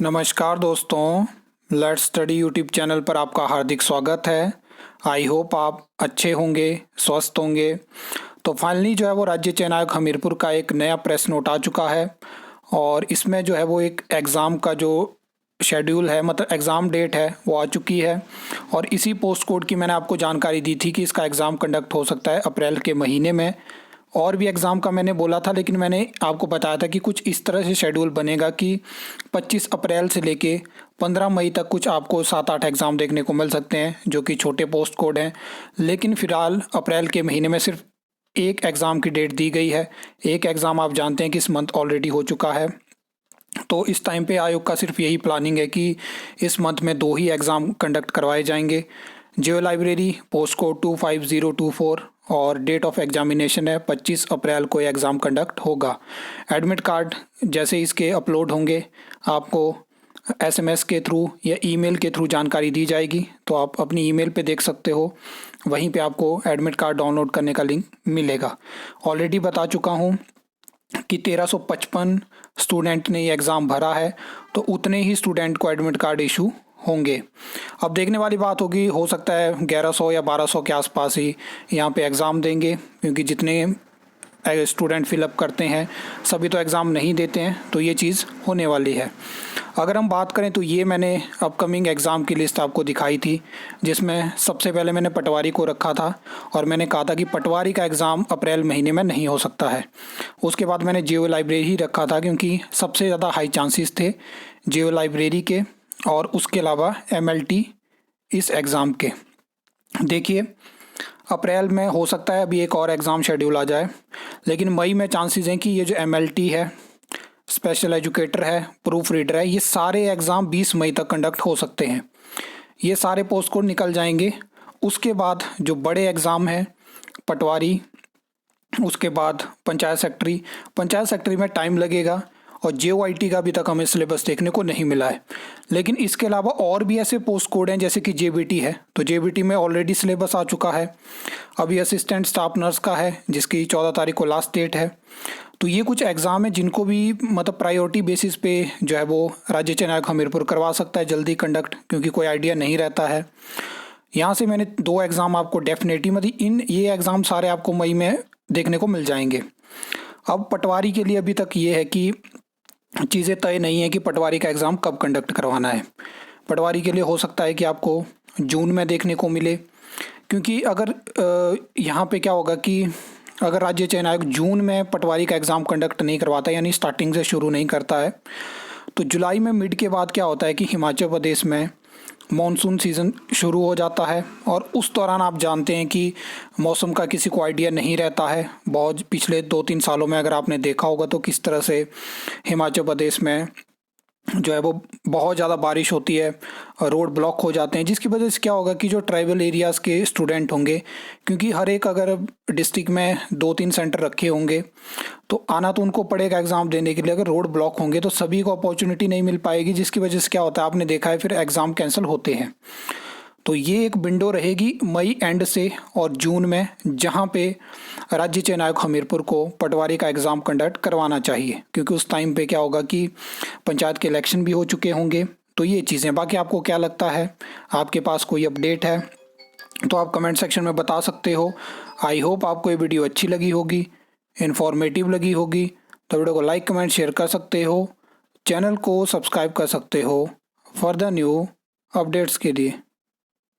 नमस्कार दोस्तों, let's study YouTube channel पर आपका हार्दिक स्वागत है। आई होप आप अच्छे होंगे, स्वस्थ होंगे। तो फाइनली जो है वो राज्य चयन आयोग हमीरपुर का एक नया प्रेस नोट आ चुका है और इसमें जो है वो एक एग्ज़ाम का जो शेड्यूल है, मतलब एग्ज़ाम डेट है, वो आ चुकी है। और इसी पोस्ट कोड की मैंने आपको जानकारी दी थी कि इसका एग्ज़ाम कंडक्ट हो सकता है अप्रैल के महीने में। और भी एग्ज़ाम का मैंने बोला था, लेकिन मैंने आपको बताया था कि कुछ इस तरह से शेड्यूल बनेगा कि 25 अप्रैल से लेके 15 मई तक कुछ आपको 7-8 एग्ज़ाम देखने को मिल सकते हैं, जो कि छोटे पोस्ट कोड हैं। लेकिन फ़िलहाल अप्रैल के महीने में सिर्फ एक एग्ज़ाम की डेट दी गई है। एक एग्ज़ाम आप जानते हैं कि इस मंथ ऑलरेडी हो चुका है। तो इस टाइम पे आयोग का सिर्फ यही प्लानिंग है कि इस मंथ में 2 ही एग्ज़ाम कंडक्ट करवाए जाएंगे। जियो लाइब्रेरी पोस्ट कोड 25024 और डेट ऑफ एग्जामिनेशन है 25 अप्रैल को एग्ज़ाम कंडक्ट होगा। एडमिट कार्ड जैसे इसके अपलोड होंगे आपको एसएमएस के थ्रू या ईमेल के थ्रू जानकारी दी जाएगी, तो आप अपनी ईमेल पे देख सकते हो। वहीं पे आपको एडमिट कार्ड डाउनलोड करने का लिंक मिलेगा। ऑलरेडी बता चुका हूँ कि 1355 स्टूडेंट ने ये एग्ज़ाम भरा है, तो उतने ही स्टूडेंट को एडमिट कार्ड इशू होंगे। अब देखने वाली बात होगी, हो सकता है 1100 या 1200 के आसपास ही यहाँ पे एग्ज़ाम देंगे, क्योंकि जितने स्टूडेंट फिलअप करते हैं सभी तो एग्ज़ाम नहीं देते हैं, तो ये चीज़ होने वाली है। अगर हम बात करें तो ये मैंने अपकमिंग एग्ज़ाम की लिस्ट आपको दिखाई थी, जिसमें सबसे पहले मैंने पटवारी को रखा था और मैंने कहा था कि पटवारी का एग्ज़ाम अप्रैल महीने में नहीं हो सकता है। उसके बाद मैंने जियो लाइब्रेरी ही रखा था, क्योंकि सबसे ज़्यादा हाई चांसेस थे जियो लाइब्रेरी के, और उसके अलावा एमएलटी इस एग्ज़ाम के। देखिए, अप्रैल में हो सकता है अभी एक और एग्ज़ाम शेड्यूल आ जाए, लेकिन मई में चांसेस हैं कि ये जो एमएलटी है, स्पेशल एजुकेटर है, प्रूफ रीडर है, ये सारे एग्ज़ाम 20 मई तक कंडक्ट हो सकते हैं। ये सारे पोस्ट कोड निकल जाएंगे। उसके बाद जो बड़े एग्ज़ाम हैं, पटवारी, उसके बाद पंचायत सेक्रेटरी में टाइम लगेगा, और जेओआईटी का अभी तक हमें सिलेबस देखने को नहीं मिला है। लेकिन इसके अलावा और भी ऐसे पोस्ट कोड हैं, जैसे कि जेबीटी है, तो जेबीटी में ऑलरेडी सिलेबस आ चुका है। अभी असिस्टेंट स्टाफ नर्स का है, जिसकी 14 तारीख को लास्ट डेट है। तो ये कुछ एग्ज़ाम है जिनको भी मतलब प्रायोरिटी बेसिस पे जो है वो राज्य चयन आयोग हमीरपुर करवा सकता है जल्दी कंडक्ट, क्योंकि कोई आइडिया नहीं रहता है। यहाँ से मैंने 2 एग्ज़ाम आपको डेफिनेटली, मतलब ये एग्ज़ाम सारे आपको मई में देखने को मिल जाएंगे। अब पटवारी के लिए अभी तक ये है कि चीज़ें तय नहीं है कि पटवारी का एग्ज़ाम कब कंडक्ट करवाना है। पटवारी के लिए हो सकता है कि आपको जून में देखने को मिले, क्योंकि अगर यहाँ पे क्या होगा कि अगर राज्य चयन आयोग जून में पटवारी का एग्ज़ाम कंडक्ट नहीं करवाता, यानी स्टार्टिंग से शुरू नहीं करता है, तो जुलाई में मिड के बाद क्या होता है कि हिमाचल प्रदेश में मॉनसून सीज़न शुरू हो जाता है, और उस दौरान आप जानते हैं कि मौसम का किसी को आइडिया नहीं रहता है। बहुत पिछले 2-3 सालों में अगर आपने देखा होगा तो किस तरह से हिमाचल प्रदेश में जो है वो बहुत ज़्यादा बारिश होती है, रोड ब्लॉक हो जाते हैं, जिसकी वजह से क्या होगा कि जो ट्राइबल एरियाज़ के स्टूडेंट होंगे, क्योंकि हर एक अगर डिस्ट्रिक्ट में 2-3 सेंटर रखे होंगे, तो आना तो उनको पड़ेगा एग्ज़ाम देने के लिए। अगर रोड ब्लॉक होंगे तो सभी को अपॉर्चुनिटी नहीं मिल पाएगी, जिसकी वजह से क्या होता है, आपने देखा है फिर एग्ज़ाम कैंसिल होते हैं। तो ये एक विंडो रहेगी मई एंड से और जून में, जहाँ पे राज्य चयन आयोग हमीरपुर को पटवारी का एग्ज़ाम कंडक्ट करवाना चाहिए, क्योंकि उस टाइम पे क्या होगा कि पंचायत के इलेक्शन भी हो चुके होंगे। तो ये चीज़ें, बाकी आपको क्या लगता है, आपके पास कोई अपडेट है तो आप कमेंट सेक्शन में बता सकते हो। आई होप आपको ये वीडियो अच्छी लगी होगी, इन्फॉर्मेटिव लगी होगी। तो वीडियो को लाइक, कमेंट, शेयर कर सकते हो। चैनल को सब्सक्राइब कर सकते हो फॉर द न्यू अपडेट्स के लिए।